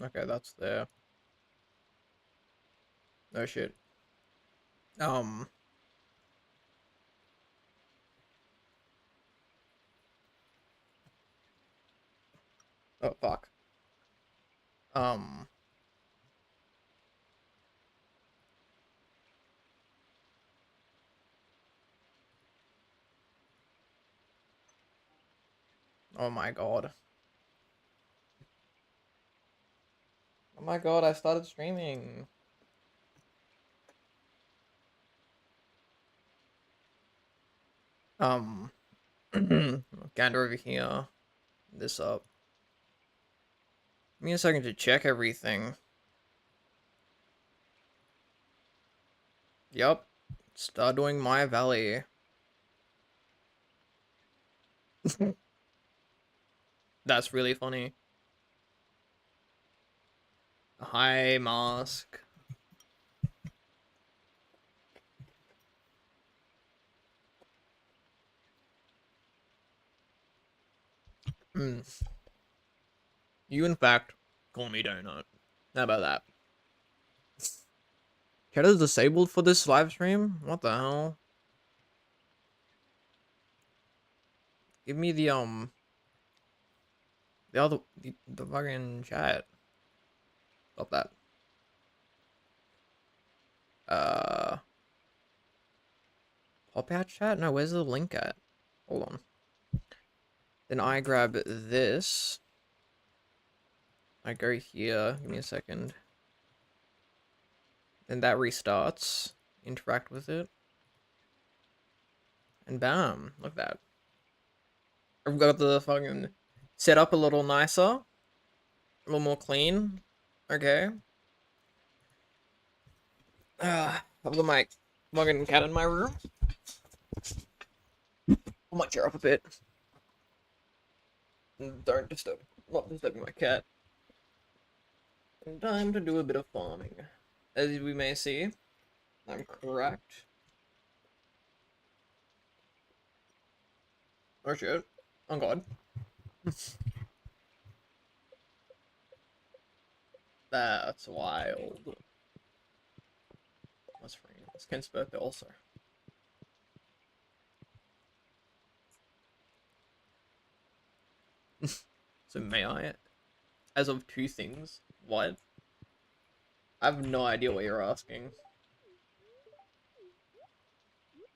Okay, that's there. No shit. Oh fuck. Um. Oh my god. Oh my god, I started streaming. Um. Gander over here. This up. Give me a second to check everything. Yup. StarDoing My Valley. That's really funny. Hi, Mask. Mm. You, in fact, call me Donut. How about that? Chat is disabled for this live stream? What the hell? Give me the fucking chat. Stop that. Uh Pop out chat? No, where's the link at? Hold on. Then I grab this. I go here. Give me a second. Then that restarts. Interact with it. And bam. Look at that. I've got the fucking set up a little nicer. A little more clean. Okay. I've got my fucking cat in my room. Pull my chair up a bit. Don't disturb. Not disturbing my cat. And time to do a bit of farming. As we may see, I'm correct. Oh shit. Oh god. That's wild. That's free. It's Kent's birthday also. So may I? As of two things. What? I have no idea what you're asking.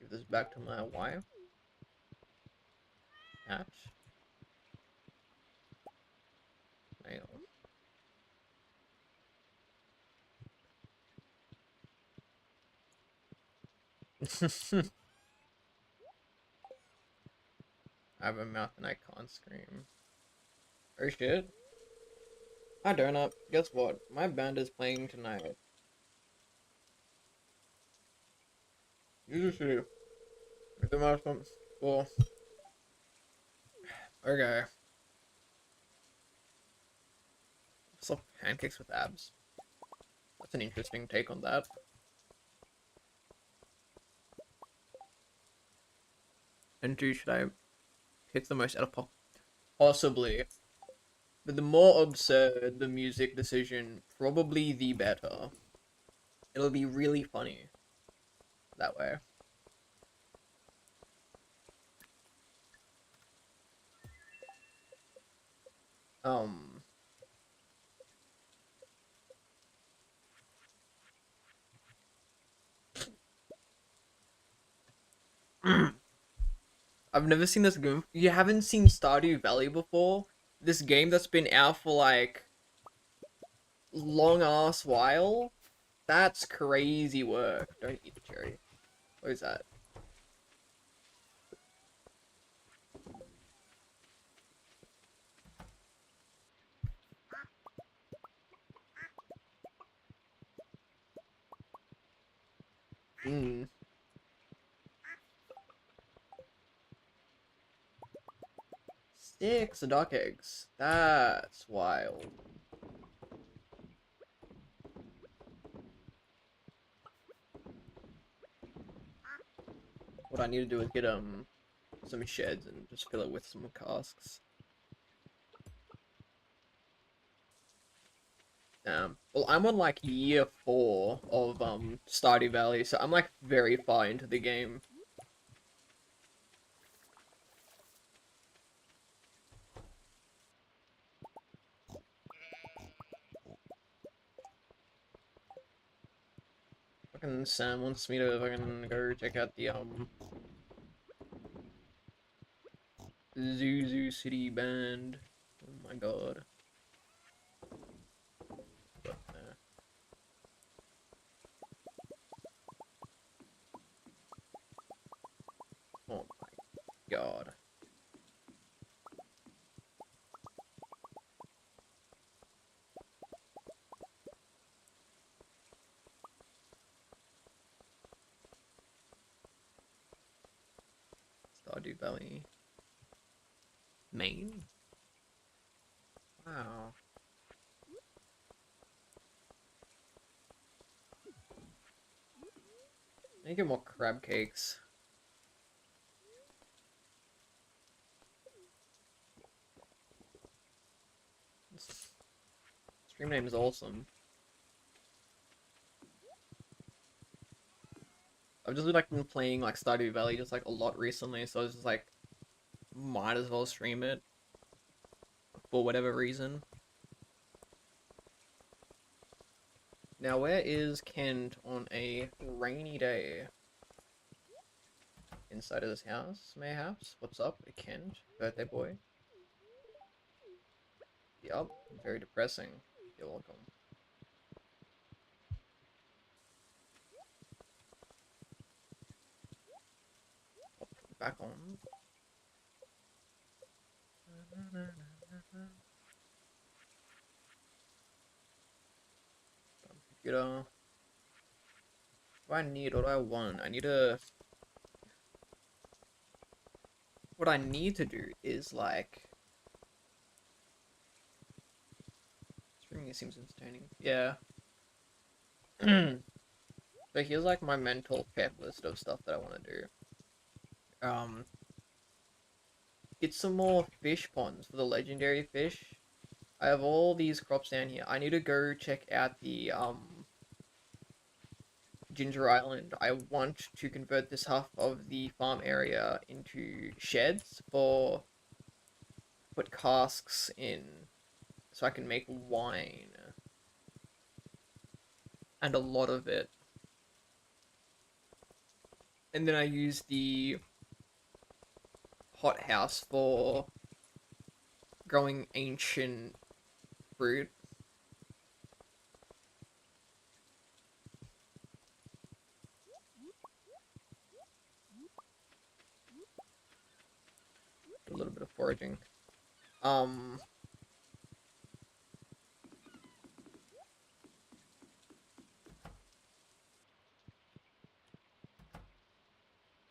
Give this back to my wife. Cat. Male. I have a mouth and I can't scream. Oh shit. Hi Donut. Guess what? My band is playing tonight. Usually, if the mouse comes. Well, okay. So pancakes with abs. That's an interesting take on that. And two, should I pick the most out of possibly? But the more absurd the music decision, probably the better. It'll be really funny that way. Um, I've never seen this game. You haven't seen Stardew Valley before? This game that's been out for like long ass while? That's crazy work. Don't eat the cherry. What is that? Hmm. 6 duck eggs. That's wild. What I need to do is get some sheds and just fill it with some casks. Well, I'm on like year 4 of Stardew Valley, so I'm like very far into the game. Fucking Sam wants me to fucking go check out the Zuzu City Band. Oh my god. But, oh my god. Stardew Valley. Maine? Wow. I need to get more crab cakes. This stream name is awesome. I've just like been playing like Stardew Valley just like a lot recently, so I was just like, might as well stream it for whatever reason. Now, where is Kent on a rainy day? Inside of this house, mayhaps? What's up, Kent? Birthday boy? Yup, very depressing. You're welcome. Back on. Computer. What do I need? What do I want? I need to... What I need to do is like... Streaming seems entertaining. Yeah. So here's like my mental checklist of stuff that I want to do. Get some more fish ponds for the legendary fish. I have all these crops down here. I need to go check out the Ginger Island. I want to convert this half of the farm area into sheds for put casks in so I can make wine. And a lot of it. And then I use the hothouse for growing ancient fruit. A little bit of foraging. Um,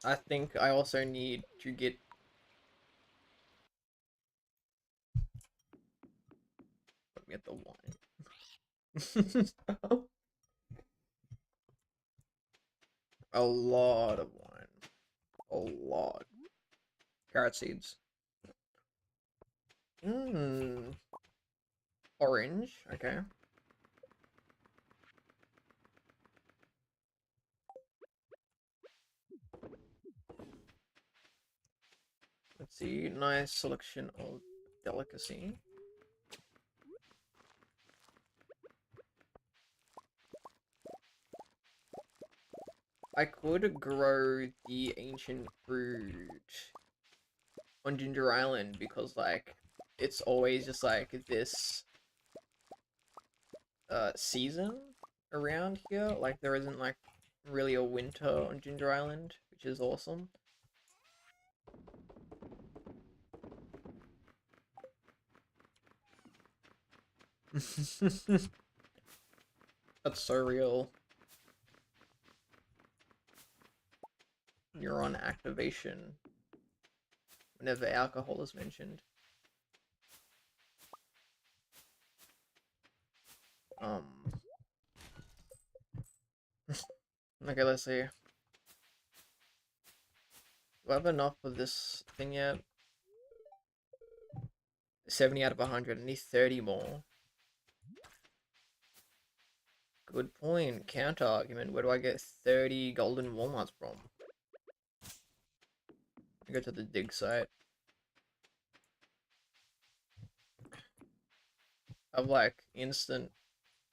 I think I also need to get let me get the wine. A lot of wine. A lot. Carrot seeds. Mmm. Orange. Okay. Let's see. Nice selection of delicacy. I could grow the ancient fruit on Ginger Island because, like, it's always just like this season around here. Like, there isn't like really a winter on Ginger Island, which is awesome. That's so real. Neuron activation whenever alcohol is mentioned. Um. Okay, let's see. Do I have enough of this thing yet? 70 out of 100. I need 30 more. Good point. Counter argument. Where do I get 30 golden walnuts from? I go to the dig site. I have like instant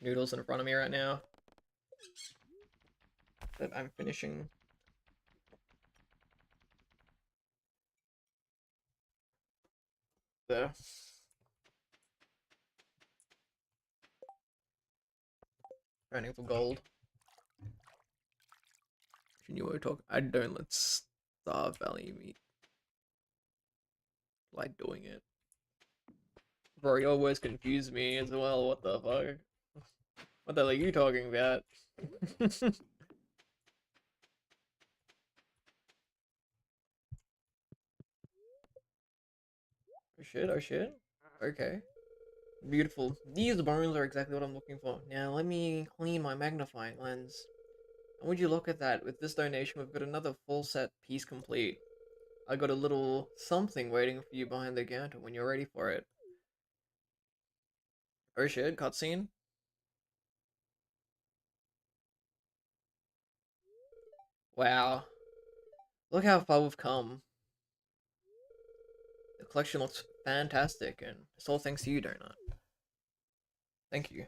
noodles in front of me right now that I'm finishing. There. Running for gold. You were talking. I don't let Starve Valley meet. Like doing it. Bro, you always confuse me as well. What the fuck? What the hell are you talking about? Oh shit, oh shit. Okay. Beautiful. These bones are exactly what I'm looking for. Now let me clean my magnifying lens. And would you look at that? With this donation, we've got another full set piece complete. I got a little something waiting for you behind the counter when you're ready for it. Oh shit, cutscene? Wow. Look how far we've come. The collection looks fantastic, and it's all thanks to you, Donut. Thank you.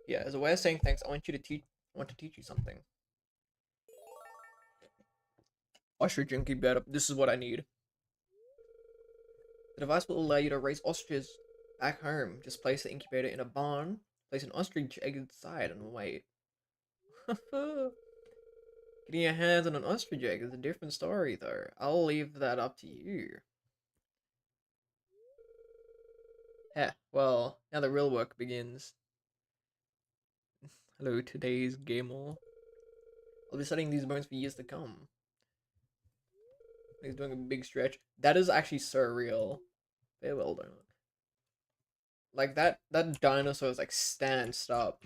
Yeah, as a way of saying thanks, I want to teach you something. Ostrich incubator. This is what I need. The device will allow you to raise ostriches back home. Just place the incubator in a barn, place an ostrich egg inside, and wait. Getting your hands on an ostrich egg is a different story, though. I'll leave that up to you. Heh, well, now the real work begins. Hello, today's gamer. I'll be studying these bones for years to come. He's doing a big stretch. That is actually surreal. Farewell, Donut. Like that dinosaur is like stanced up.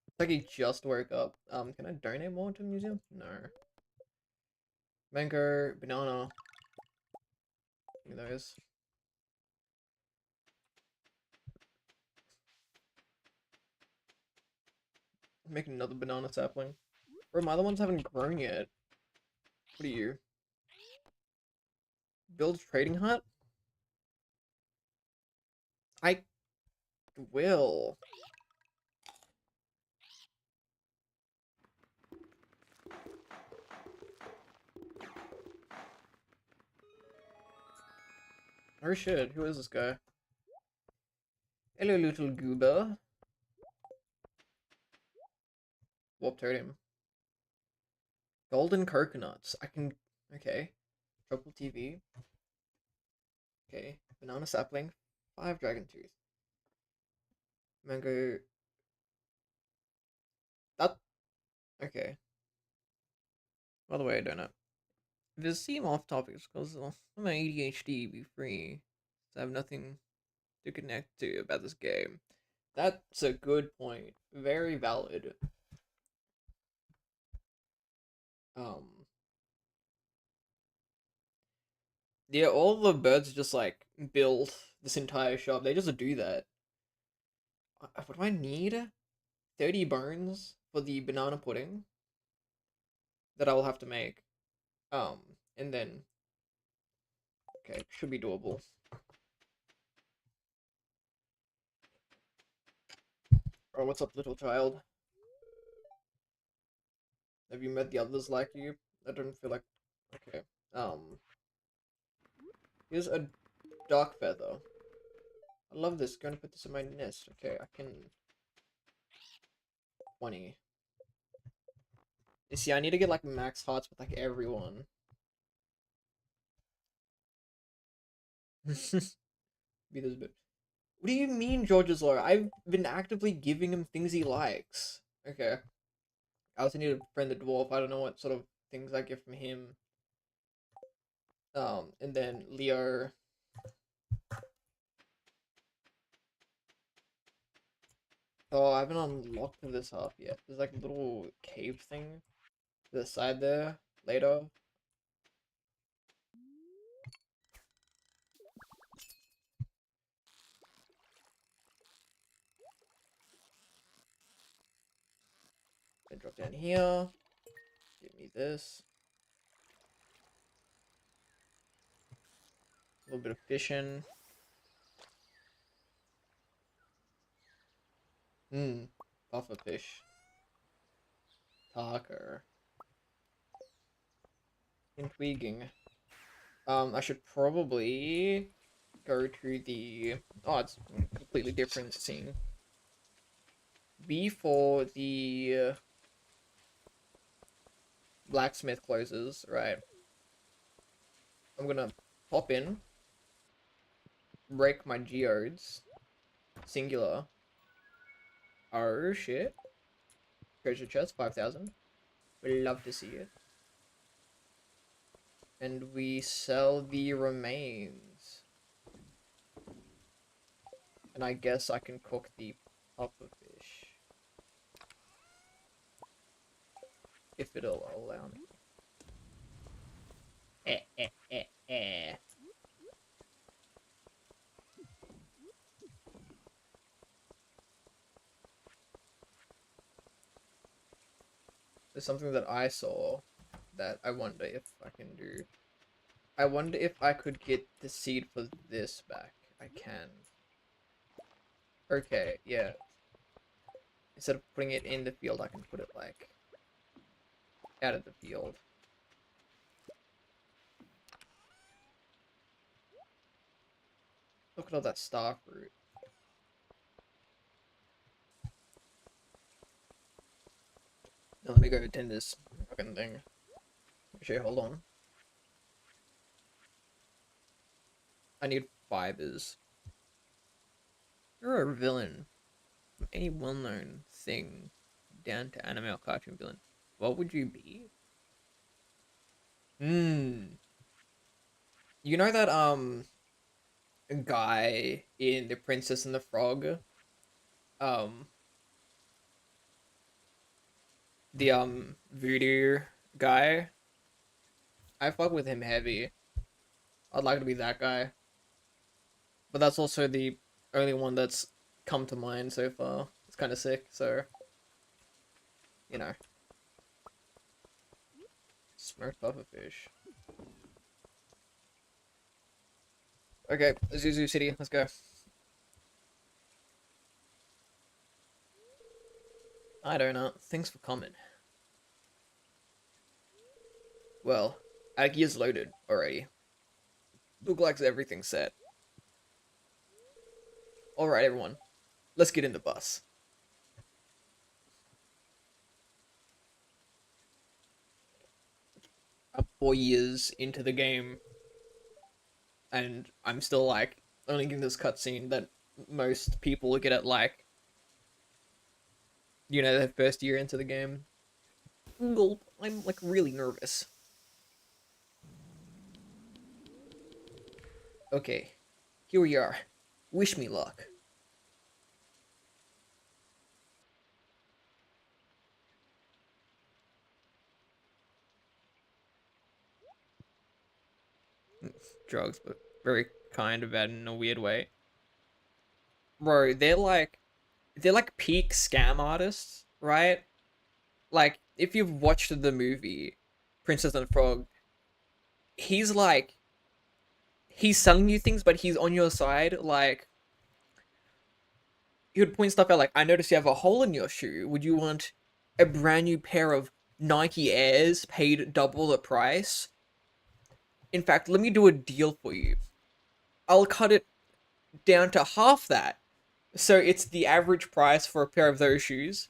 It's like he just woke up. Can I donate more to the museum? No. Mango, banana. Give me those. Make another banana sapling. Bro, my other ones haven't grown yet. What are you? Build trading hut? I will. Oh shit, who is this guy? Hello, little goober. Warp totem. Golden coconuts. I can. Okay. Triple TV. Okay. Banana sapling. 5 dragon tooth. Mango. That. Okay. By the way, I don't know. If it seem off topic, it's because my ADHD be free. So I have nothing to connect to about this game. That's a good point. Very valid. Um. Yeah, all the birds just like build this entire shop. They just do that. What do I need? 30 bones for the banana pudding that I will have to make. Um, and then okay, should be doable. Oh, what's up, little child? Have you met the others like you? I don't feel like okay. Here's a dark feather. I love this. Gonna put this in my nest. Okay, I can 20. You see, I need to get like max hearts with like everyone. Be this bit. What do you mean, George's lore? I've been actively giving him things he likes. Okay. I also need to friend the dwarf. I don't know what sort of things I get from him. And then Leo. Oh, I haven't unlocked this up yet. There's like a little cave thing to the side there later. Then drop down here. Give me this. A little bit of fishing. Puffer fish. Taco. Intriguing. I should probably go to the... Oh, it's a completely different scene. Before the blacksmith closes, right? I'm gonna pop in, break my geodes, singular. Oh shit. Treasure chest, 5,000. Would love to see it. And we sell the remains. And I guess I can cook the puffer fish. If it'll allow me. Eh. There's something that I saw that I wonder if I can do. I wonder if I could get the seed for this back. I can. Okay, yeah. Instead of putting it in the field, I can put it, like, out of the field. Look at all that star fruit. Now let me go attend this fucking thing. Actually, hold on. I need fibers. You're a villain. From any well-known thing down to anime or cartoon villain. What would you be? You know that guy in The Princess and the Frog? Um the voodoo guy? I fuck with him heavy. I'd like to be that guy. But that's also the only one that's come to mind so far. It's kind of sick, so you know. Smoked pufferfish. Okay, Zuzu City, let's go. I don't know. Thanks for coming. Well, our gear's loaded already. Look like everything's set. Alright, everyone. Let's get in the bus. I'm 4 years into the game, and I'm still, like, only getting this cutscene that most people get at, like, you know, their first year into the game. I'm, like, really nervous. Okay, here we are. Wish me luck. Drugs, but very kind of bad in a weird way. Bro, they're like peak scam artists, right? Like, if you've watched the movie Princess and the Frog, he's like he's selling you things, but he's on your side. Like, he would point stuff out like, I noticed you have a hole in your shoe. Would you want a brand new pair of Nike Airs paid double the price? In fact, let me do a deal for you. I'll cut it down to half that. So it's the average price for a pair of those shoes.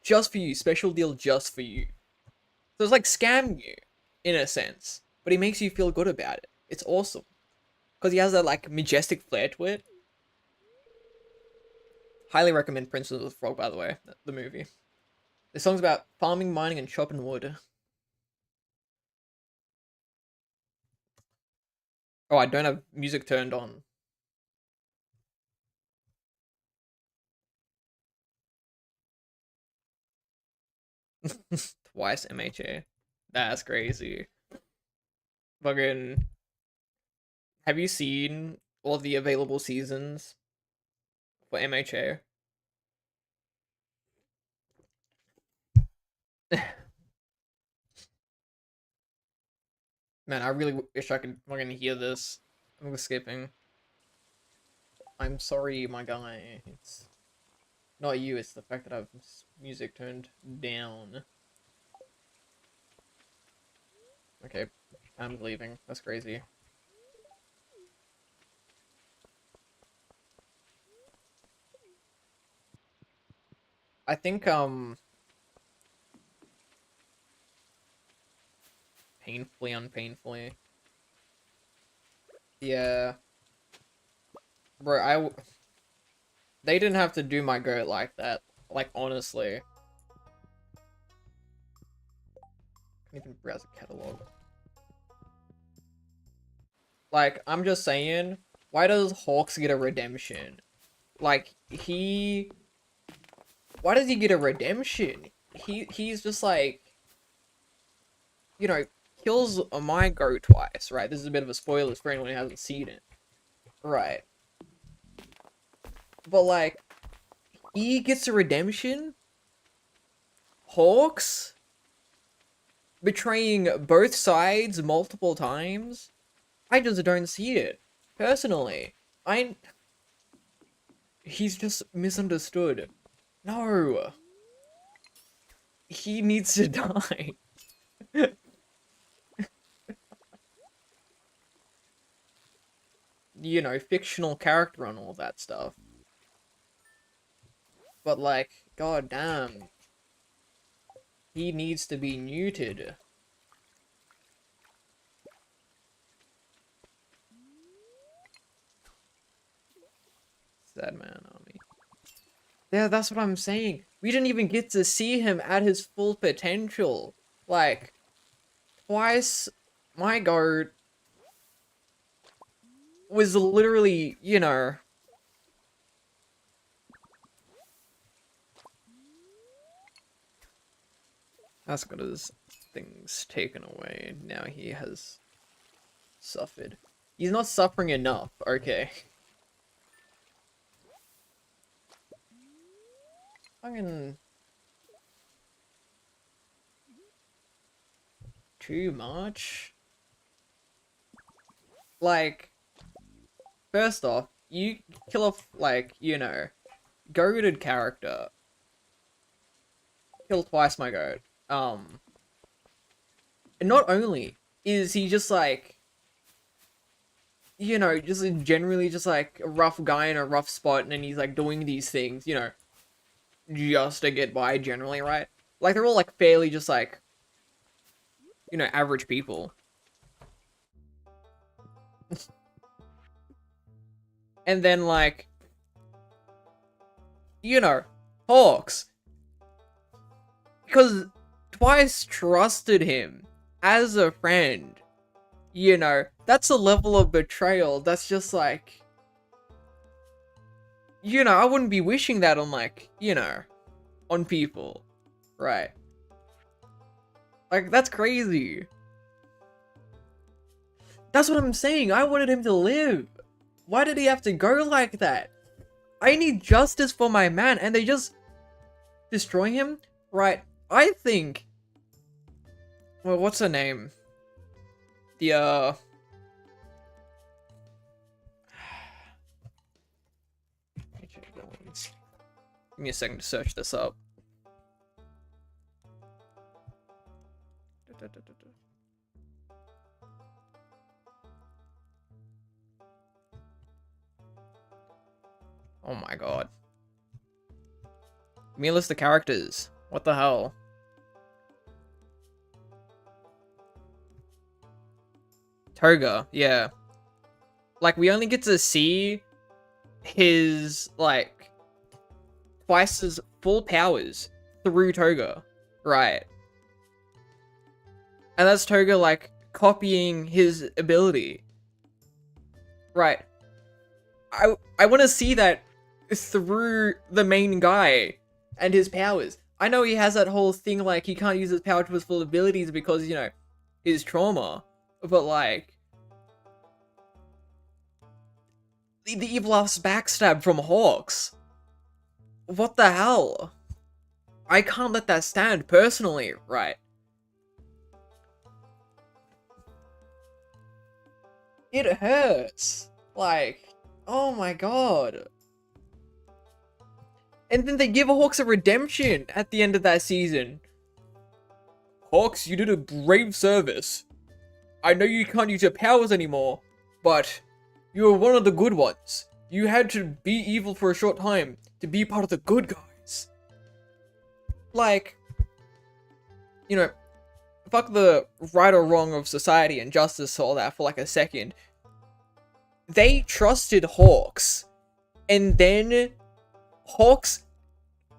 Just for you. Special deal just for you. So it's like scamming you, in a sense. But he makes you feel good about it. It's awesome. Because he has that, like, majestic flair to it. Highly recommend Princess of the Frog, by the way. The movie. The song's about farming, mining, and chopping wood. Oh, I don't have music turned on. Twice MHA. That's crazy. Fucking. Have you seen all the available seasons for MHA? Man, I really wish I could fucking hear this. I'm skipping. I'm sorry, my guy. It's not you, it's the fact that I've music turned down. Okay, I'm leaving. That's crazy. I think, painfully, unpainfully. Yeah. Bro, they didn't have to do my goat like that. Like, honestly. Can't even browse a catalog. Like, I'm just saying, why does Hawks get a redemption? Like, why does he get a redemption? He's just like, you know, kills my goat twice, right? This is a bit of a spoiler for anyone who hasn't seen it. Right. But like, he gets a redemption? Hawks? Betraying both sides multiple times? I just don't see it. Personally. He's just misunderstood. No. He needs to die. You know, fictional character and all that stuff. But like, god damn. He needs to be neutered. Sad man army. Yeah, that's what I'm saying. We didn't even get to see him at his full potential. Like, twice, my guard was literally, you know... That's got his things taken away. Now he has suffered. He's not suffering enough, okay. Fucking... too much? Like, first off, you kill off, like, you know, goated character. Kill twice my goat. And not only is he just like, you know, just generally just like a rough guy in a rough spot, and then he's like doing these things, you know, just to get by generally, right? Like, they're all like fairly just like, you know, average people. And then like, you know, Hawks, because twice trusted him as a friend, you know, that's a level of betrayal that's just like, you know, I wouldn't be wishing that on, like, you know, on people, right? Like, that's crazy. That's what I'm saying. I wanted him to live. Why did he have to go like that? I need justice for my man, and they just destroy him? Right. I think... Well, what's her name? The, Give me a second to search this up. Oh my god. Give me a list of characters. What the hell? Toga, yeah. Like, we only get to see his, like, twice his full powers through Toga. Right. And that's Toga, like, copying his ability. Right. I want to see that through the main guy and his powers. I know he has that whole thing, like, he can't use his power to his full abilities because, you know, his trauma. But, like, the evil ass backstab from Hawks. What the hell? I can't let that stand personally, right? It hurts. Like, oh my god. And then they give Hawks a redemption at the end of that season. Hawks, you did a brave service. I know you can't use your powers anymore, but you were one of the good ones. You had to be evil for a short time to be part of the good guys. Like, you know, fuck the right or wrong of society and justice, all that for like a second. They trusted Hawks, and then Hawks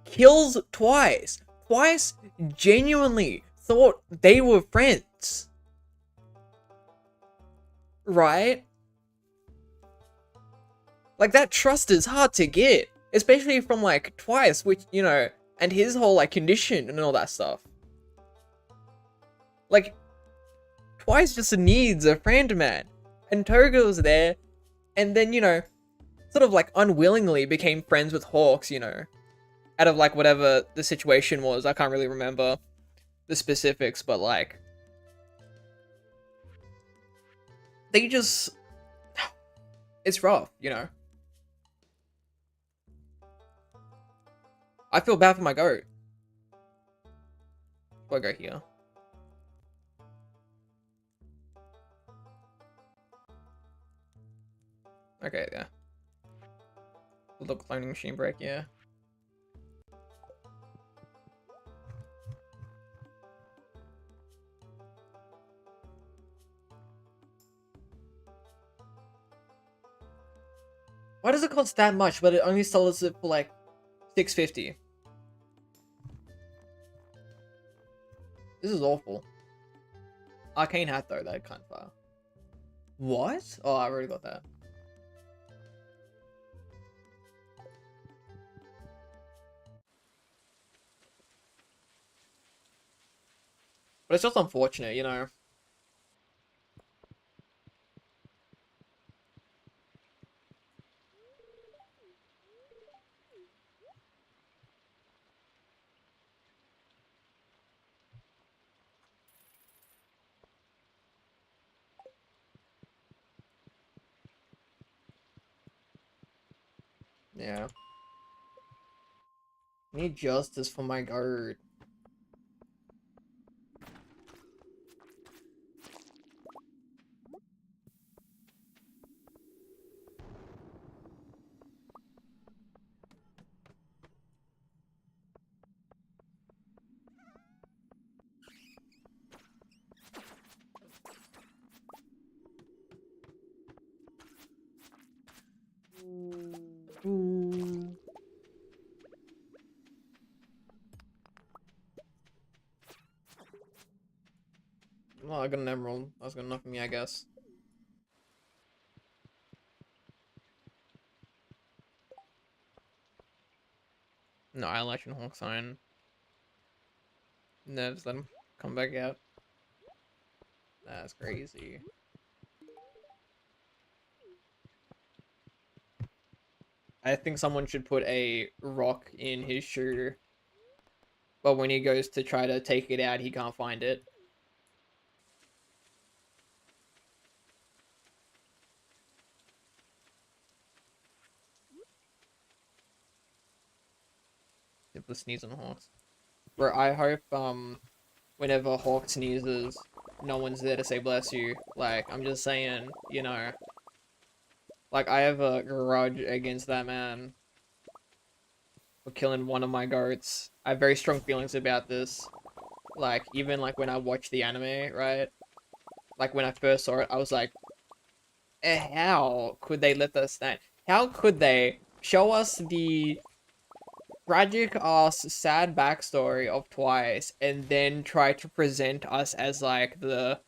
kills twice. Twice genuinely thought they were friends. Right? Like, that trust is hard to get. Especially from, like, Twice, which, you know, and his whole, like, condition and all that stuff. Like, Twice just needs a friend, man. And Toga was there, and then, you know, sort of, like, unwillingly became friends with Hawks, you know. Out of, like, whatever the situation was. I can't really remember the specifics, but, like, they just... It's rough, you know. I feel bad for my goat. I'll go here. Okay, yeah. The cloning machine break, yeah. Why does it cost that much, but it only sells it for like $6.50? This is awful. Arcane hat though, that kind of far. What? Oh, I already got that. But it's just unfortunate, you know. Yeah. Need justice for my guard. Ooh. Well, I got an emerald. That's good enough for me, I guess. No, eyelash and hawk sign. No, just let him come back out. That's crazy. I think someone should put a rock in his shoe, but when he goes to try to take it out, he can't find it. People sneeze on Hawks. Bro, I hope whenever Hawk sneezes, no one's there to say bless you. Like, I'm just saying, you know. Like, I have a grudge against that man for killing one of my goats. I have very strong feelings about this. Like, even like when I watched the anime, right? Like when I first saw it, I was like, how could they let us stand? How could they show us the tragic ass sad backstory of Twice and then try to present us as like the,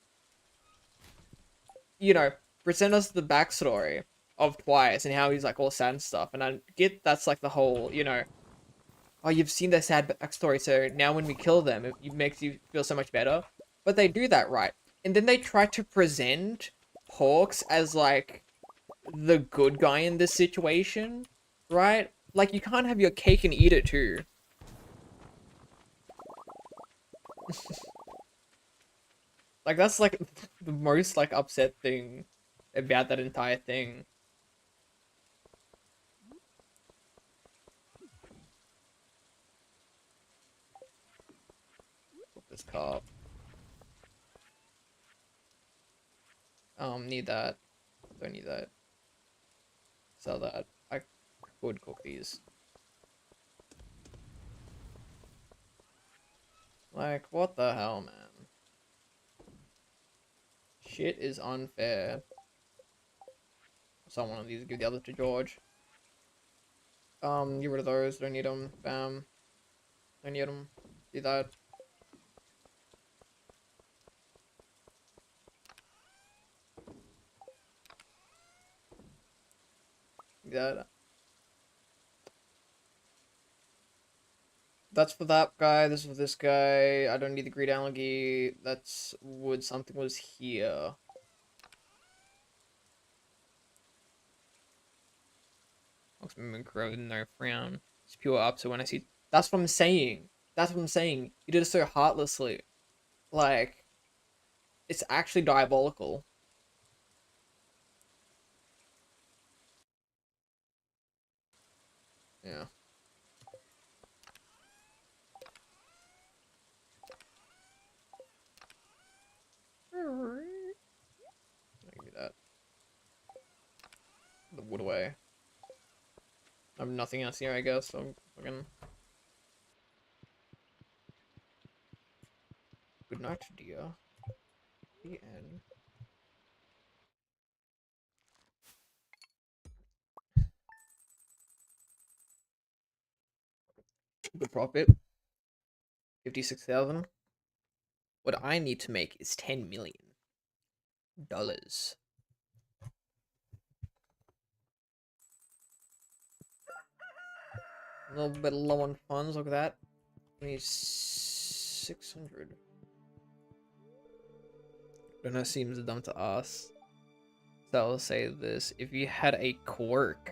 you know, present us the backstory of Twice and how he's like all sad and stuff. And I get that's like the whole, you know, oh, you've seen their sad backstory, so now when we kill them, it makes you feel so much better. But they do that right. And then they try to present Hawks as like the good guy in this situation, right? Like, you can't have your cake and eat it too. Like, that's like the most like upset thing about that entire thing. With this carp. Need that. Don't need that. Sell that. I could cook these. Like, what the hell, man? Shit is unfair. Sell one of these, give the other to George. Get rid of those, don't need them. Bam. Don't need them. Do that. Do that. That's for that guy, this is for this guy. I don't need the green algae. That's wood. Something was here. Oxman grow no frown. It's pure up, so when I see that's what I'm saying. That's what I'm saying. You did it so heartlessly. Like it's actually diabolical. Yeah. Give me that. The wood away. I have nothing else here, I guess. So I'm fucking. Good night, dear. The end. Good profit. 56,000. What I need to make is $10 million. A little bit low on funds. Look at that. Only 600. Don't know, seems dumb to us. So I'll say this: if you had a quirk,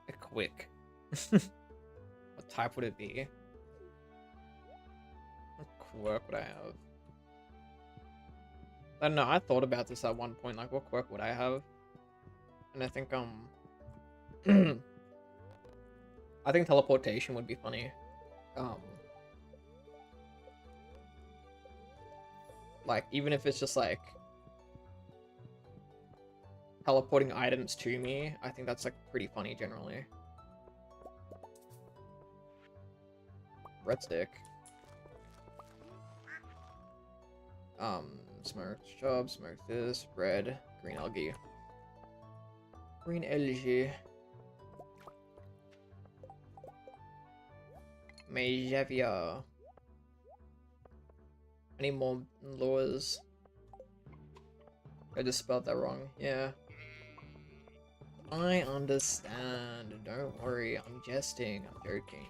a quick, what type would it be? What quirk would I have? I don't know. I thought about this at one point. Like, what quirk would I have? And I think I think teleportation would be funny. Like even if it's just like teleporting items to me, I think that's like pretty funny generally. Red stick. Smoke job, smoke this, red, green algae. Green algae. Majavia. I need more lures. I just spelled that wrong. Yeah. I understand. Don't worry. I'm jesting. I'm joking.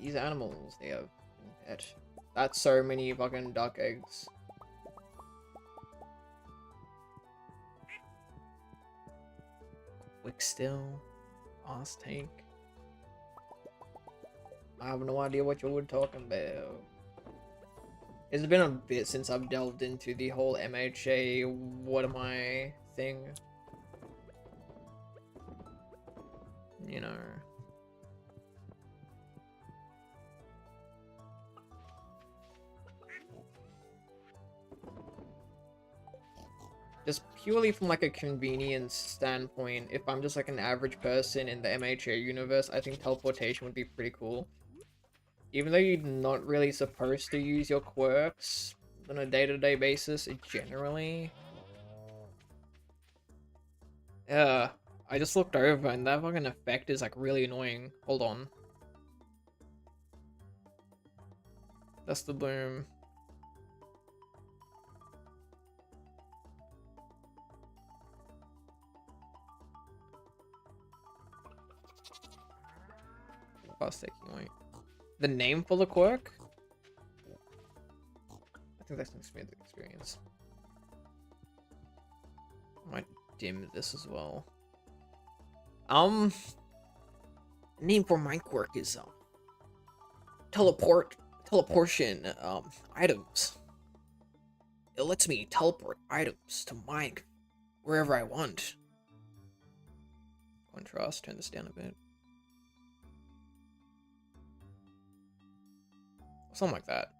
These animals, they have been pet. That's so many fucking duck eggs. Wick still. Ass tank. I have no idea what you were talking about. It's been a bit since I've delved into the whole MHA what am I thing. You know. Just purely from like a convenience standpoint, if I'm just like an average person in the MHA universe, I think teleportation would be pretty cool. Even though you're not really supposed to use your quirks on a day-to-day basis, generally. Yeah, I just looked over and that fucking effect is like really annoying. Hold on. That's the boom. Fast taking away. The name for the quirk? I think that's an expanded experience. I might dim this as well. Name for my quirk is teleport teleportation items. It lets me teleport items to mine wherever I want. Contrast, turn this down a bit. Something like that.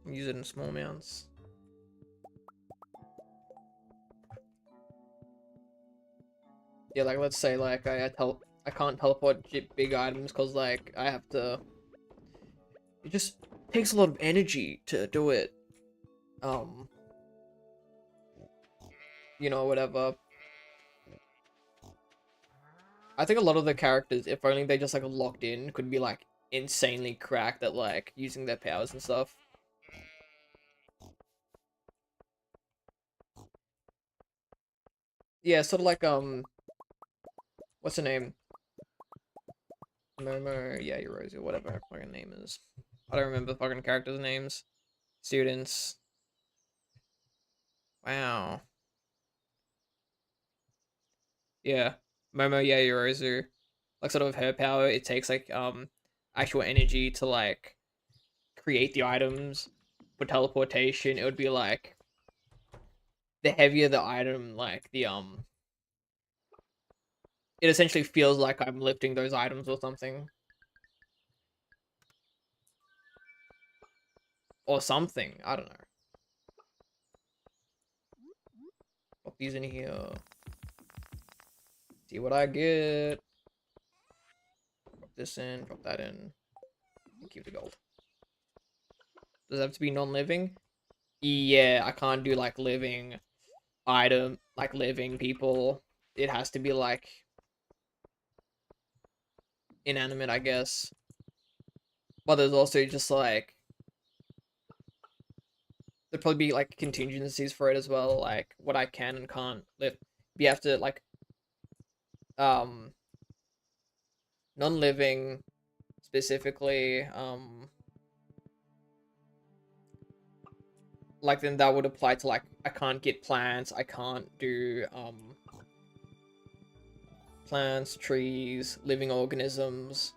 Use it in small amounts. Yeah, like let's say like I can't teleport big items because like I have to. It just takes a lot of energy to do it. You know, whatever. I think a lot of the characters, if only they just like locked in, could be like insanely cracked at like using their powers and stuff. Yeah, sort of like what's her name? Momo, yeah, Rosie, whatever her fucking name is. I don't remember the fucking characters' names. Students. Wow. Yeah. Momo Yaoyorozu. Like sort of her power, it takes like actual energy to like create the items. For teleportation, it would be like the heavier the item, like the it essentially feels like I'm lifting those items or something. Or something. I don't know. Pop these in here. See what I get. Drop this in, drop that in. And keep the gold. Does it have to be non-living? Yeah, I can't do like living like living people. It has to be like inanimate, I guess. But there's also just like there'd probably be like contingencies for it as well, like what I can and can't live. You have to like um non-living specifically, like then that would apply to like I can't get plants, I can't do plants, trees, living organisms.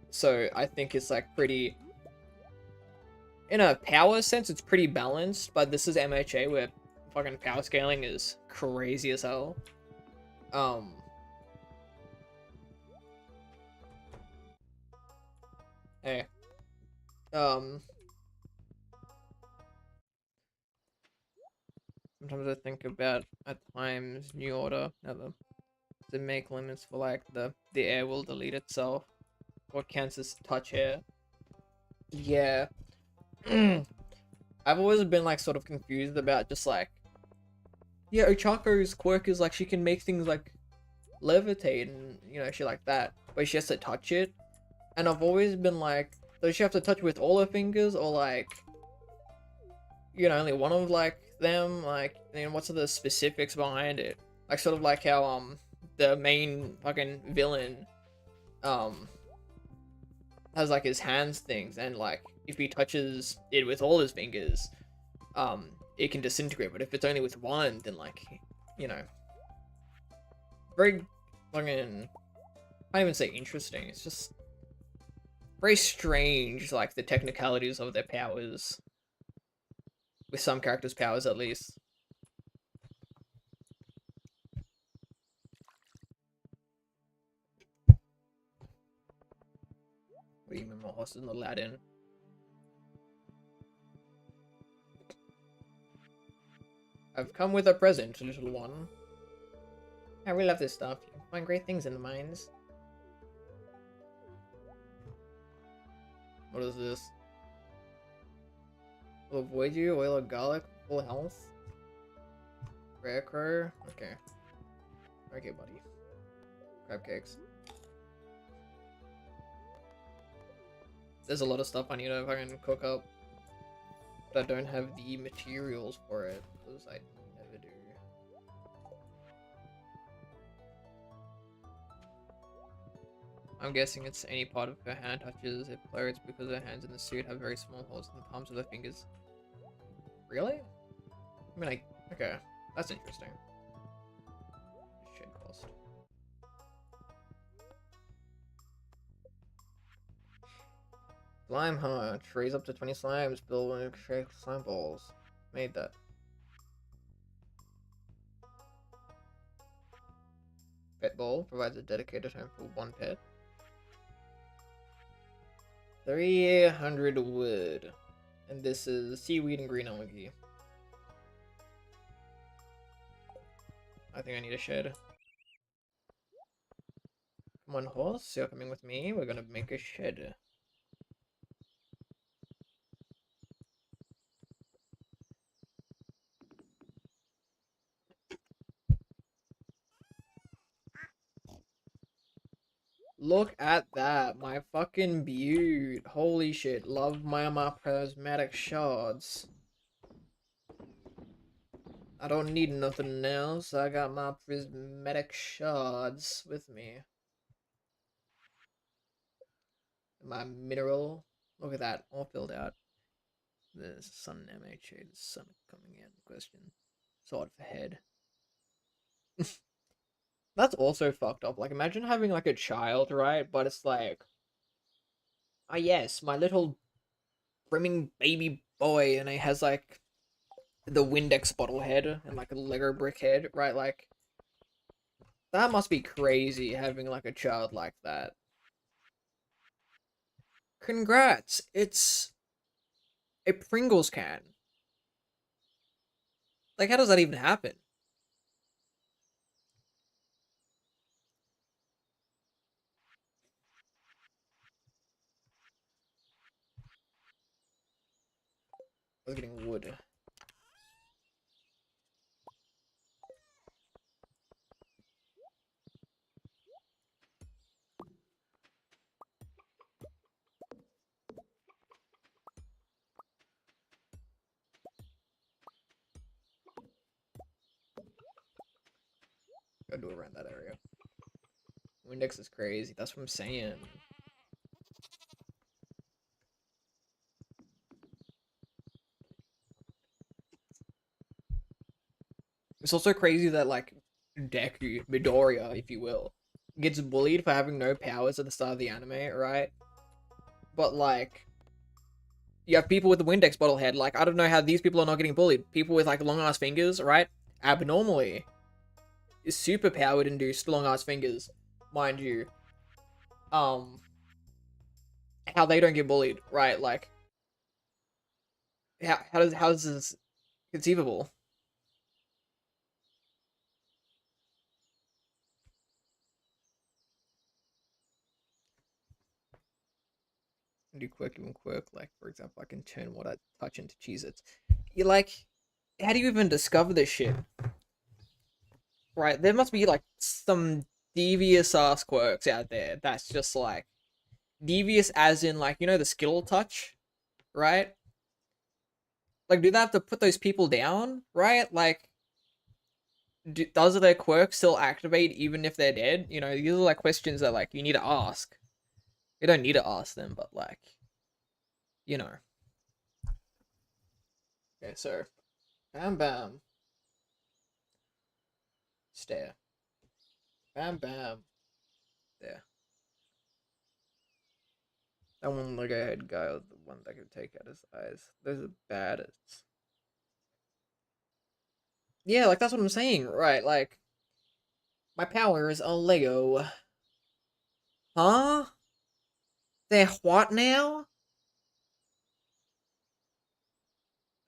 So I think it's like pretty, in a power sense, it's pretty balanced, but this is MHA where fucking power scaling is crazy as hell. Hey. Sometimes I think about at times New Order never to make limits for like the air will delete itself or counts as touch air. Yeah. I've always been like sort of confused about just like, yeah, Ochako's quirk is like she can make things like levitate and you know shit like that, but she has to touch it. And I've always been like, does she have to touch with all her fingers or like, you know, only one of like them? Like, and what's the specifics behind it? Like sort of like how the main fucking villain um has like his hands things and like if he touches it with all his fingers, it can disintegrate, but if it's only with one, then like, you know, very fucking, I can't even say interesting, it's just very strange, like the technicalities of their powers, with some characters' powers at least. What do you mean my horse is not allowed in? I've come with a present, little one. I really love this stuff. You find great things in the mines. What is this? Will avoid you, oil of garlic, full health. Rare crow. Okay. Okay, buddy. Crab cakes. There's a lot of stuff I need to fucking cook up. But I don't have the materials for it, because I never do. I'm guessing it's any part of her hand touches it floats because her hands in the suit have very small holes in the palms of her fingers. Really? I mean, like, okay, that's interesting. Shed cost. Slime hunter. Raise up to 20 slimes. Build one create slime balls. Made that. Pet ball provides a dedicated home for one pet. 300 wood. And this is seaweed and green algae. I think I need a shed. Come on, horse. You're coming with me. We're gonna make a shed. Look at that. My fucking beaut. Holy shit. Love my prismatic shards. I don't need nothing else. I got my prismatic shards with me. My mineral. Look at that. All filled out. The sun MHA. The sun coming in. Question. Sword for head. That's also fucked up. Like, imagine having, like, a child, right? But it's like, ah, yes, my little brimming baby boy, and he has, like, the Windex bottle head and, like, a Lego brick head, right? Like, that must be crazy having, like, a child like that. Congrats! It's a Pringles can. Like, how does that even happen? I was getting wood. Gotta do around that area. Windex is crazy. That's what I'm saying. It's also crazy that, like, Deku, Midoriya, if you will, gets bullied for having no powers at the start of the anime, right? But, like, you have people with the Windex bottle head. Like, I don't know how these people are not getting bullied. People with, like, long ass fingers, right? Abnormally. Super powered induced long ass fingers, mind you. Um, how they don't get bullied, right? Like, how is this conceivable? Do quirk even quirk, like, for example, I can turn what I touch into Cheez-Its. You like, how do you even discover this shit? Right, there must be, like, some devious ass quirks out there that's just, like, devious as in, like, you know, the skill touch, right? Like, do they have to put those people down, right? Like, does their quirk still activate even if they're dead? You know, these are, like, questions that, like, you need to ask. You don't need to ask them, but, like, you know. Okay, so, bam bam, stare. Bam bam, there. That one Lego head guy was the one that could take out his eyes. Those are baddest. Yeah, like, that's what I'm saying, right? Like, my power is a Lego. Huh? They're what now?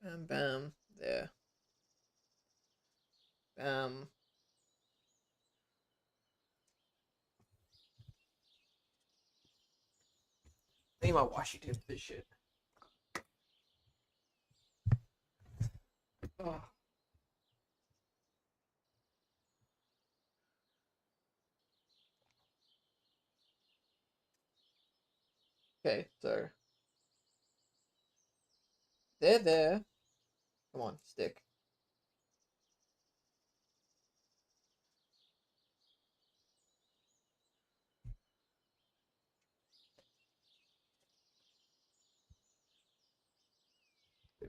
Bam bam, there. Bam. I need my washi tape for this shit. Oh. Okay, so they're there. Come on, stick.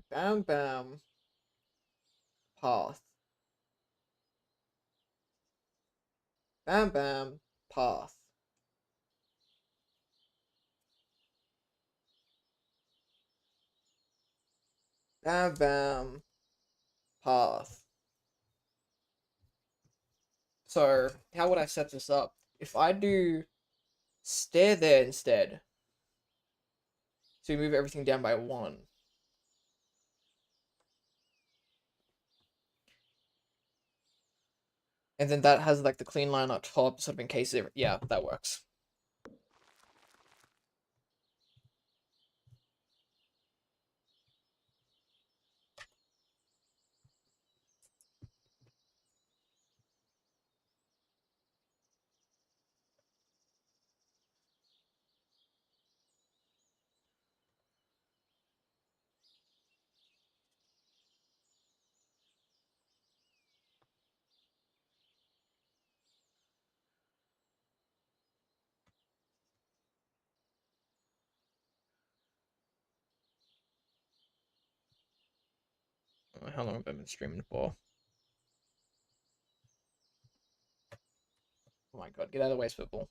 Bam bam path. Bam bam path. Bam bam path. So how would I set this up? If I do stair there instead, so we move everything down by 1. And then that has like the clean line up top, sort of in case it, yeah, that works. How long have I been streaming for? Oh my god, get out of the way, Spitball.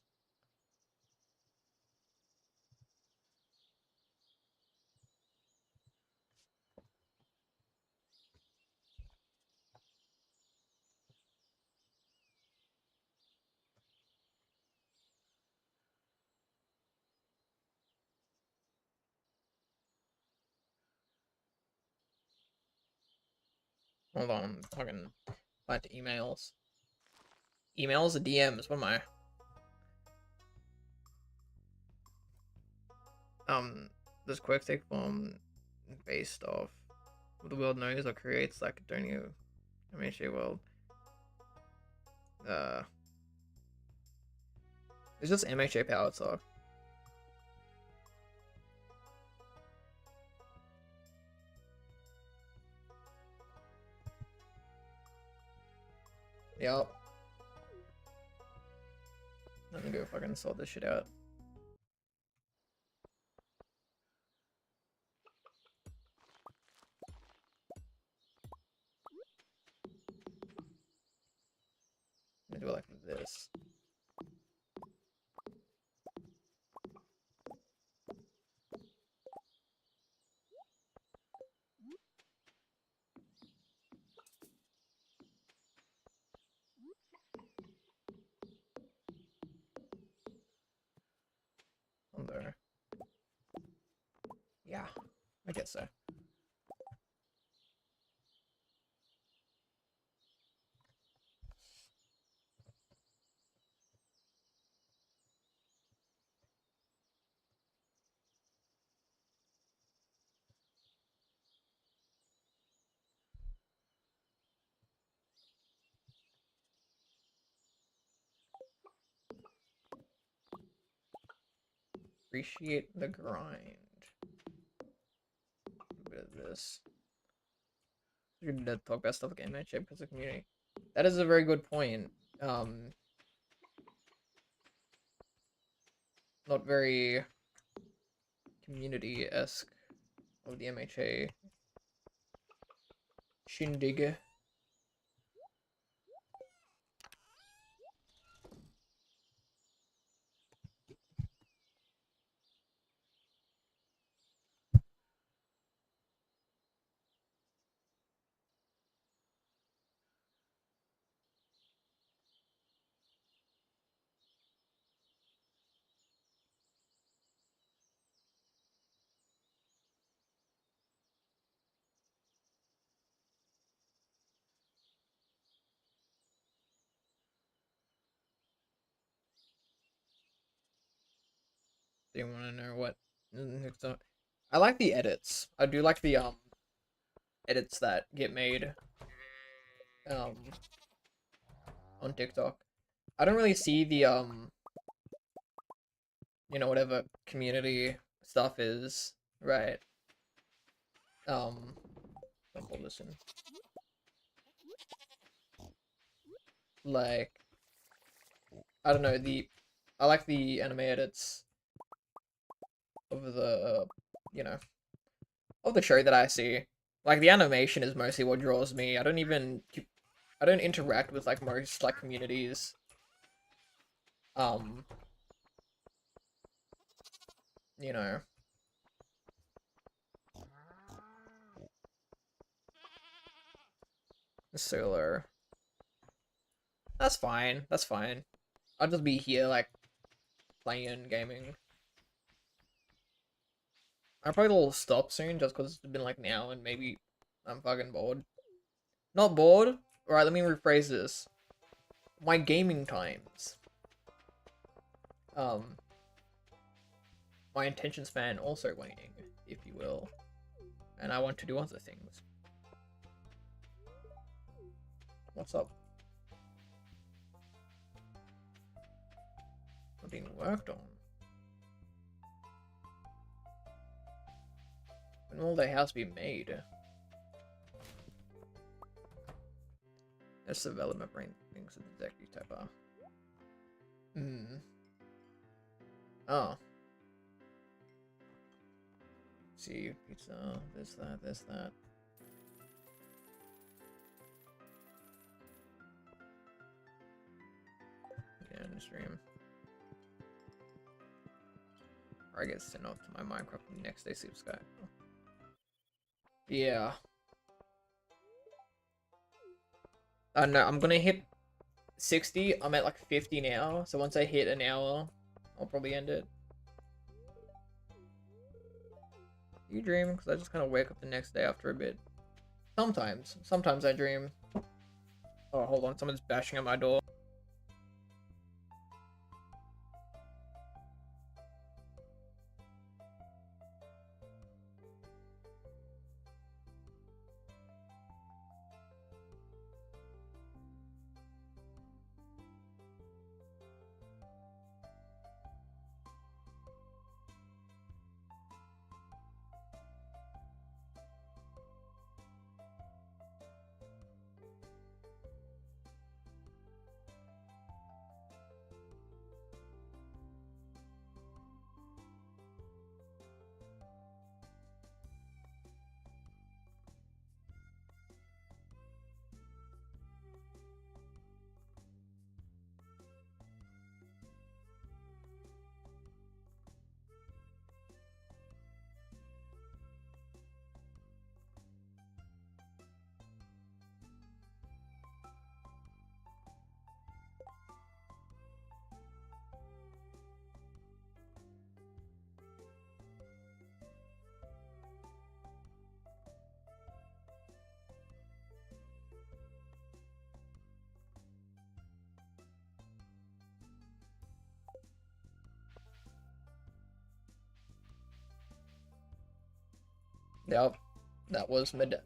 Hold on, fucking back to emails. Emails or DMs? What am I? This quick take form based off what the world knows or creates like a Donio MHA world. It's just MHA powered sock. Yep. Let me go fucking sort this shit out. I'm gonna do it like this. On there. Yeah, I guess so. Appreciate the grind. A bit of this. You're gonna talk about stuff like MHA because of community. That is a very good point. Not very community-esque of the MHA shindig. Do you want to know what? I like the edits. I do like the edits that get made um on TikTok. I don't really see the whatever community stuff is, right? Don't listen. Like, I don't know, I like the anime edits of the of the show that I see. Like, the animation is mostly what draws me. I don't interact with, like, most, like, communities. Um, you know. Solo. That's fine. That's fine. I'll just be here, like, playing, gaming. I probably will stop soon just because it's been like an hour and maybe I'm fucking bored. Not bored? Alright, let me rephrase this. My gaming times. Um, my attention span also waning, if you will. And I want to do other things. What's up? I'm being worked on. When will the house be made? This development brain things with the executive type. Oh. See, pizza, this, that, this, that. Yeah, in the stream. Or I get sent off to my Minecraft the next day, see Sky. Yeah. No, I'm gonna hit 60. I'm at like 50 now, so once I hit an hour, I'll probably end it. You dream? Because I just kind of wake up the next day after a bit. Sometimes I dream. Oh, hold on, someone's bashing at my door. Yep, that was my dad.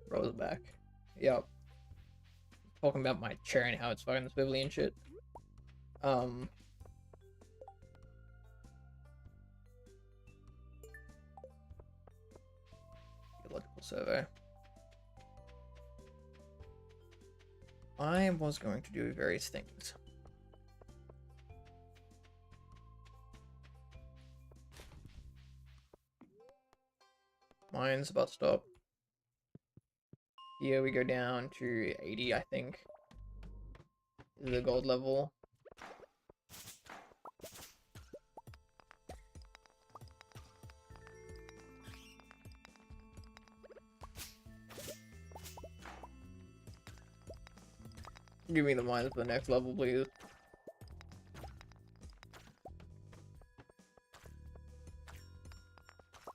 Rose back. Yep. Talking about my chair and how it's fucking swivelly and shit. Geological survey. I was going to do various things. Mine's about to stop. Here we go down to 80, I think. This is the gold level. Give me the mines for the next level, please.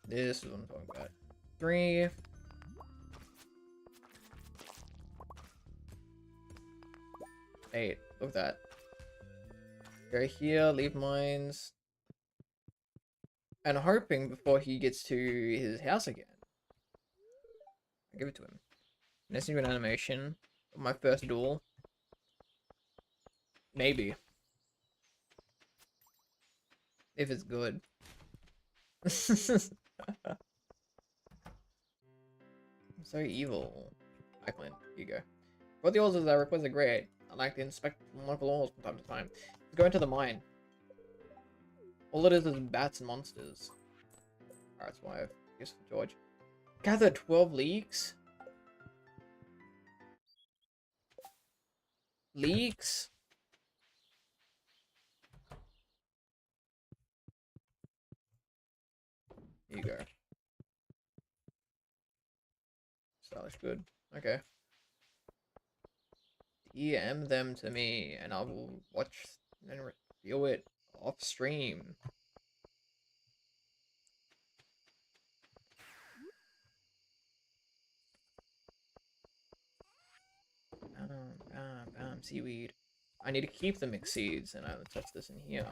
This is what I'm talking about. 3. Eight. Look at that. Go here, leave mines. And hoping before he gets to his house again. I'll give it to him. Let's do an animation of my first duel. Maybe. If it's good. I'm so evil. Michaelin, here you go. What the orders I request are great. I like to inspect local laws from time to time. Let's go into the mine. All it is bats and monsters. Alright, that's why I guess for George. Gather 12 leeks? Leeks? Here you go. Stylish good. Okay. DM them to me and I will watch and review it off stream. Seaweed. I need to keep the mixed seeds and I will touch this in here.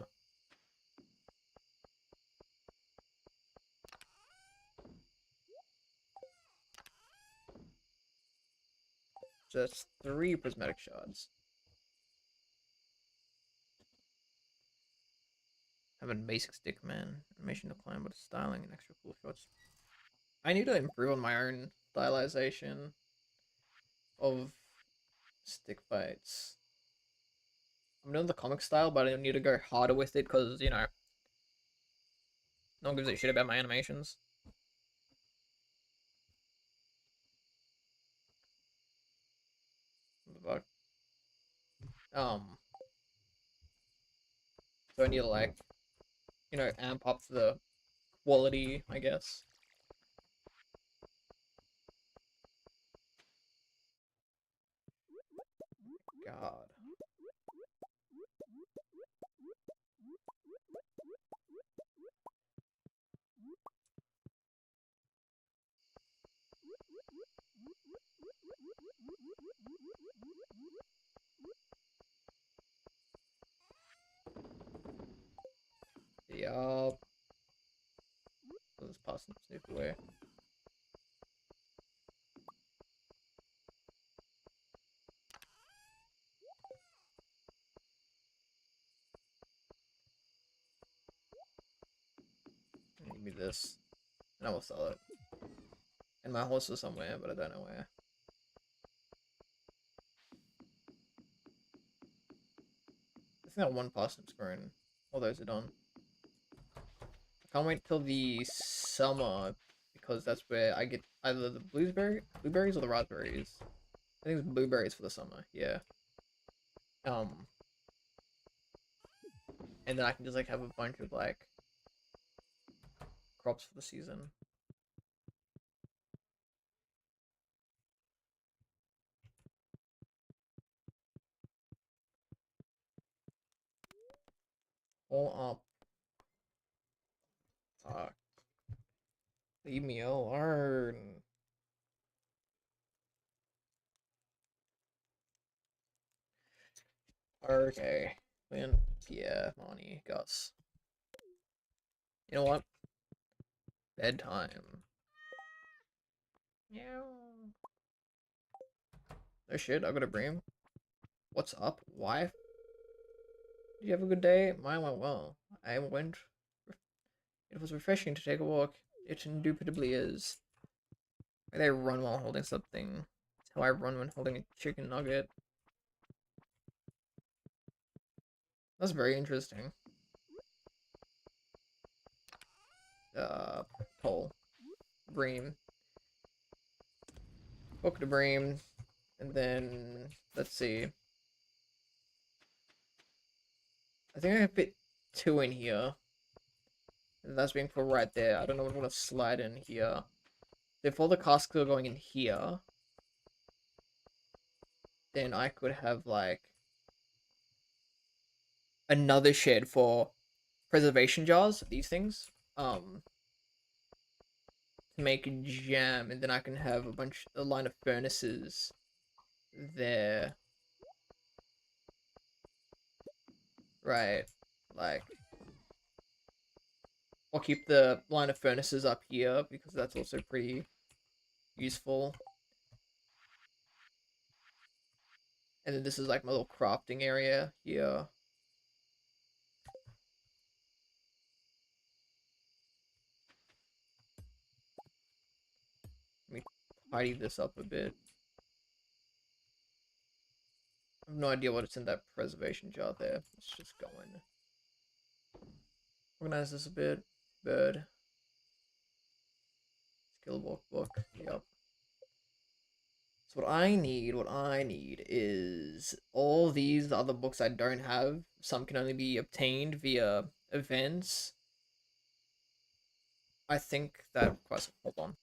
Just 3 prismatic shards. Having basic stick man. Animation to climb, but styling and extra cool shots. I need to improve on my own stylization of stick fights. I'm doing the comic style, but I need to go harder with it because, you know, no one gives a shit about my animations. What the fuck? So I need to, like, you know, amp up the quality, I guess. God. Yup. Let's pass and snoop away. Give me this. And I will sell it. And my horse is somewhere, but I don't know where. I think that one parsnip's grown. All those are done. I can't wait till the summer because that's where I get either the blueberries or the raspberries. I think it's blueberries for the summer. Yeah. Um, and then I can just like have a bunch of like crops for the season. All up. Fuck. Leave me alone. Okay. Then yeah, Monty, Gus. You know what? Bedtime. Yeah. No shit, I got a bream. What's up, wife? Did you have a good day? Mine went well. I went. It was refreshing to take a walk. It indubitably is. They run while holding something. That's how I run when holding a chicken nugget. That's very interesting. Pole. Bream. Hook the bream. And then, let's see. I think I can fit 2 in here. And that's being put right there. I don't know what I'm gonna slide in here. If all the casks are going in here, then I could have, like, another shed for preservation jars, these things. To make jam, and then I can have a line of furnaces there. Right. Like, I'll keep the line of furnaces up here because that's also pretty useful. And then this is like my little crafting area here. Let me tidy this up a bit. I have no idea what's in that preservation jar there. Let's just go in. Organize this a bit. Bird. Skill book. Yep. So what I need is all these other books I don't have. Some can only be obtained via events. I think that requires, hold on.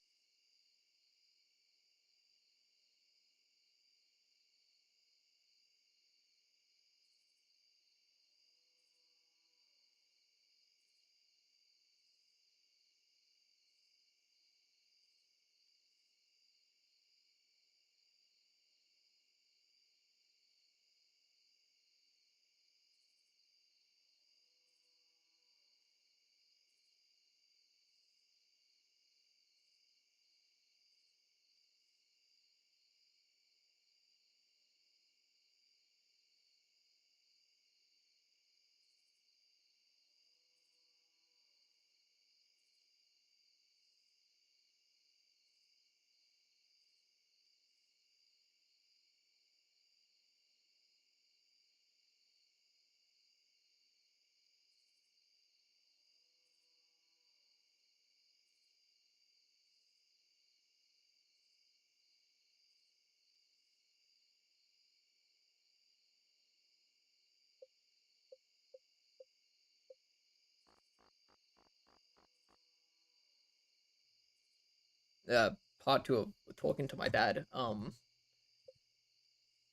Uh, Part two of talking to my dad.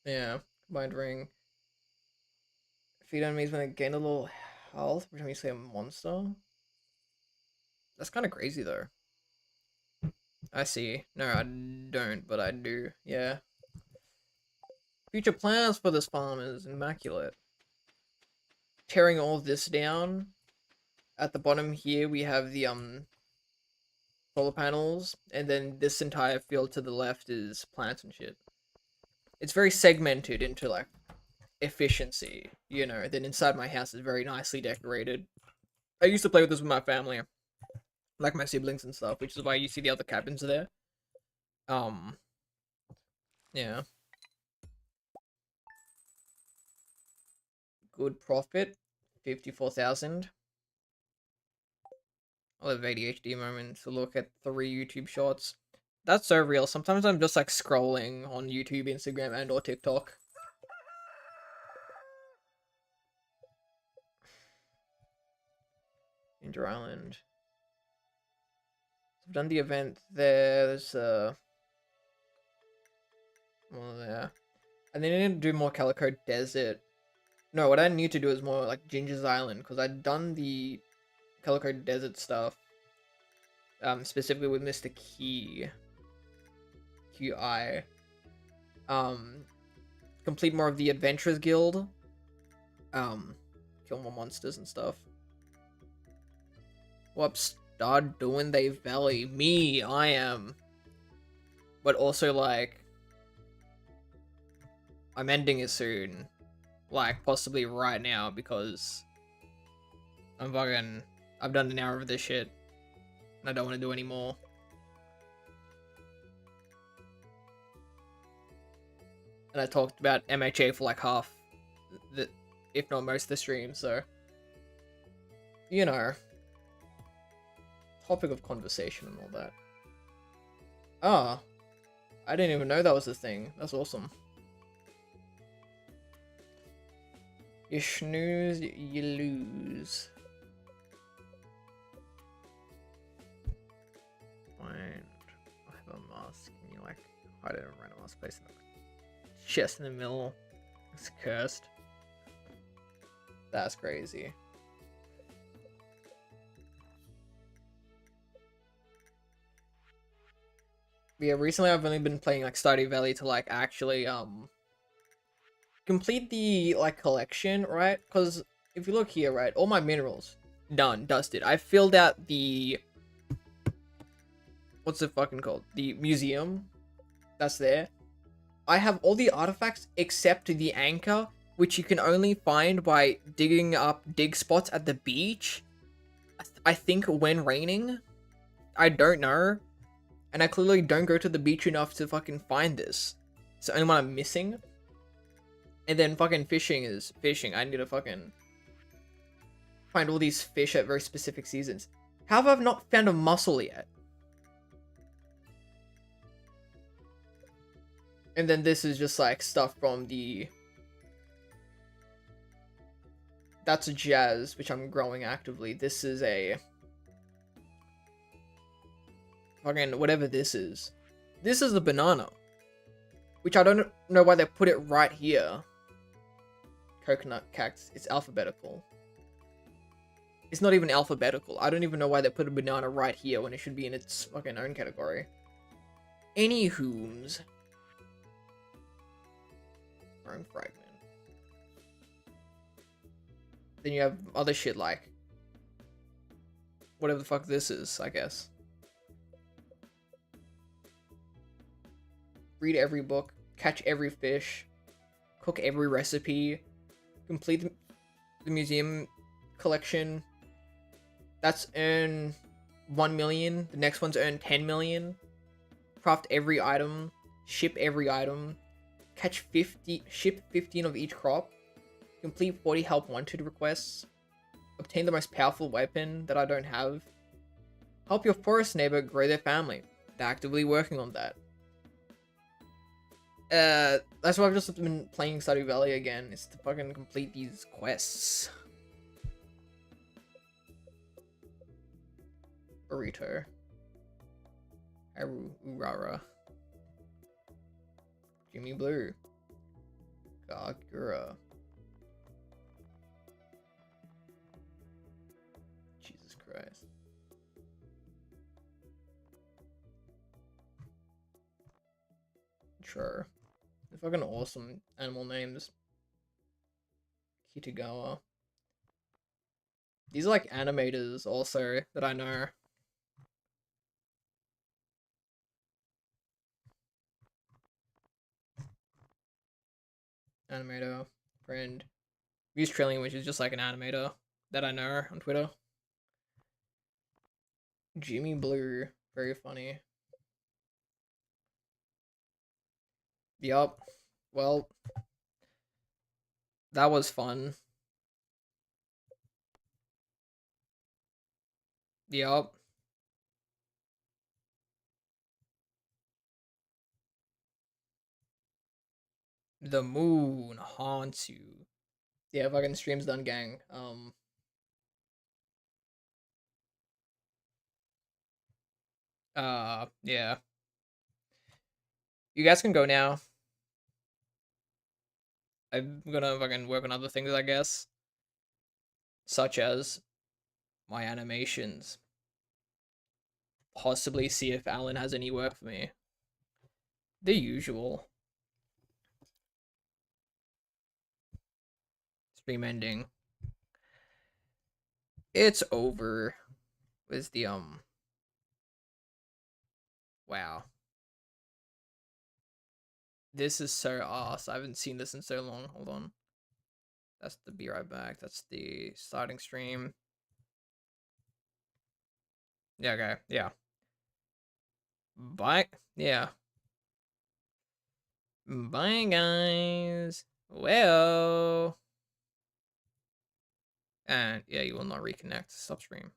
Yeah, combined ring. Feed enemies when they gain a little health every time you slay a monster. That's kind of crazy though. I see. No, I don't, but I do. Yeah. Future plans for this farm is immaculate. Tearing all this down. At the bottom here, we have the solar panels, and then this entire field to the left is plants and shit. It's very segmented into like efficiency, you know. Then inside my house is very nicely decorated. I used to play with this with my family, like my siblings and stuff, which is why you see the other cabins there. Um, yeah, good profit, 54,000. I'll have ADHD moment to look at 3 YouTube shorts. That's so real. Sometimes I'm just like scrolling on YouTube, Instagram, and or TikTok. Ginger Island. I've done the event there. There's well, yeah. And then I need to do more Calico Desert. No, what I need to do is more like Ginger's Island, because I'd done the Calico Desert stuff. Specifically with Mr. QI. Um, complete more of the Adventurers Guild. Kill more monsters and stuff. Whoops, StarDoing My Valley. Me, I am. But also, like, I'm ending it soon. Like, possibly right now, because I've done an hour of this shit. And I don't want to do any more. And I talked about MHA for like half, if not most of the stream, so. You know. Topic of conversation and all that. Ah, I didn't even know that was a thing. That's awesome. You snooze, you lose. Find. I have a mask. Can you like hide it in a random ass place in the chest in the middle? It's cursed. That's crazy. But yeah, recently I've only been playing like Stardew Valley to like actually complete the like collection, right? Because if you look here, right, all my minerals done, dusted. I filled out the what's it fucking called? The museum that's there. I have all the artifacts except the anchor, which you can only find by digging up dig spots at the beach. I think when raining. I don't know. And I clearly don't go to the beach enough to fucking find this. It's the only one I'm missing. And then fucking fishing is fishing. I need to fucking find all these fish at very specific seasons. How have I not found a mussel yet? And then this is just like stuff from the... That's a jazz, which I'm growing actively. This is a... Fucking whatever this is. This is the banana. Which I don't know why they put it right here. Coconut cactus. It's alphabetical. It's not even alphabetical. I don't even know why they put a banana right here when it should be in its fucking own category. Anywho's. Bone fragment. Then you have other shit like whatever the fuck this is, I guess. Read every book, catch every fish, cook every recipe, complete the museum collection. That's earn 1 million. The next one's earn 10 million. Craft every item, ship every item, catch 50, ship 15 of each crop, complete 40 help wanted requests, obtain the most powerful weapon that I don't have, help your forest neighbor grow their family. They're actively working on that. That's why I've just been playing Stardew Valley again, is to fucking complete these quests. Burrito. Urara. Jimmy Blue. Gagura. Jesus Christ. Sure. They're fucking awesome animal names. Kitagawa. These are like animators also that I know. Animator. Friend. Use Trillium, which is just like an animator that I know on Twitter. Jimmy Blue. Very funny. Yup. Well, that was fun. Yup. The moon haunts you. Yeah, fucking stream's done, gang. Yeah. You guys can go now. I'm gonna fucking work on other things, I guess. Such as my animations. Possibly see if Alan has any work for me. The usual. Stream ending. It's over. With the wow. This is so awesome. I haven't seen this in so long. Hold on. That's the be right back. That's the starting stream. Yeah, okay. Yeah. Bye. Yeah. Bye, guys. Well. And yeah, you will not reconnect. Stop stream.